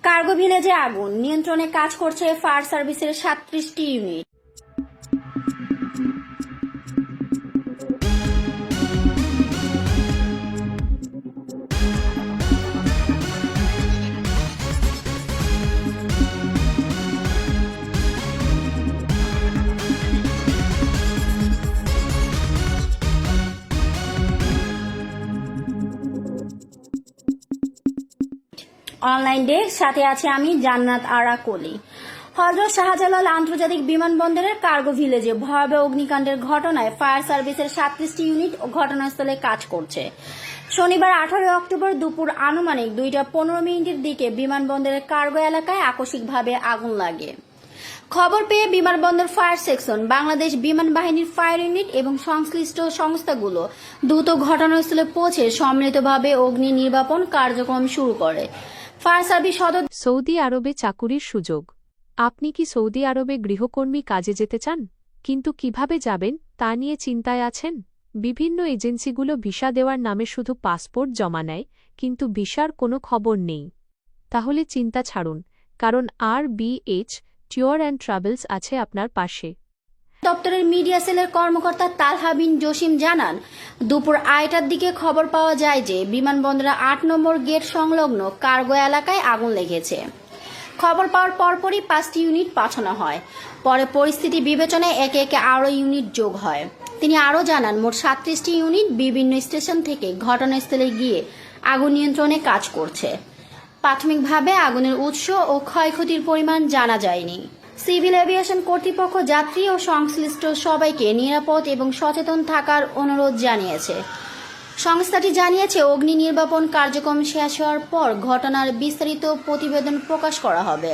Cargo ভিলেজে আগুন নিয়ন্ত্রণে কাজ করছে ফায়ার সার্ভিসের 37টি ইউনিট। অনলাইন ডেস্ক, সাথে আছে আমি জান্নাত আরা কলি। হযরত শাহজালাল আন্তর্জাতিক বিমানবন্দরের কার্গো ভিলেজে ভয়াবহ অগ্নিকাণ্ডের ঘটনায় ফায়ার সার্ভিসের 37টি ইউনিট ঘটনাস্থলে কাজ করছে। শনিবার 18 অক্টোবর দুপুর আনুমানিক 2:15 দিকে বিমানবন্দরের কার্গো এলাকায় আকস্মিকভাবে আগুন লাগে। খবর পেয়ে বিমানবন্দর ফায়ার সেকশন, বাংলাদেশ বিমান বাহিনীর ফায়ার ইউনিট এবং সংশ্লিষ্ট সংস্থাগুলো দ্রুত ঘটনাস্থলে পৌঁছে সম্মিলিতভাবে অগ্নি নির্বাপন কার্যক্রম শুরু করে। ফায়ার সার্ভিস সদর। সৌদি আরবে চাকুরির সুযোগ। আপনি কি সৌদি আরবে গৃহকর্মী কাজে যেতে চান, কিন্তু কিভাবে যাবেন তা নিয়ে চিন্তায় আছেন? বিভিন্ন এজেন্সিগুলো ভিসা দেওয়ার নামে শুধু পাসপোর্ট জমা নেয়, কিন্তু ভিসার কোনো খবর নেই। তাহলে চিন্তা ছাড়ুন, কারণ RBH ট্যুর অ্যান্ড ট্রাভেলস আছে আপনার পাশে। দপ্তরের মিডিয়া সেলের কর্মকর্তা তালহা বিন জসিম জানান, দুপুর 2টার দিকে খবর পাওয়া যায় যে বিমানবন্দরের 8 নম্বর গেট সংলগ্ন কার্গো এলাকায় আগুন লেগেছে। খবর পাওয়ার পরপরই 5টি ইউনিট পাঠানো হয়। পরে পরিস্থিতি বিবেচনায় একে একে আরও ইউনিট যোগ হয়। তিনি আরও জানান, মোট 37টি ইউনিট বিভিন্ন স্টেশন থেকে ঘটনাস্থলে গিয়ে আগুন নিয়ন্ত্রণে কাজ করছে। প্রাথমিকভাবে আগুনের উৎস ও ক্ষয়ক্ষতির পরিমাণ জানা যায়নি। সিভিল এভিয়েশন কর্তৃপক্ষ যাত্রী ও সংশ্লিষ্ট সবাইকে নিরাপদ এবং সচেতন থাকার অনুরোধ জানিয়েছে। সংস্থাটি জানিয়েছে, অগ্নি নির্বাপন কার্যক্রম শেষ হওয়ার পর ঘটনার বিস্তারিত প্রতিবেদন প্রকাশ করা হবে।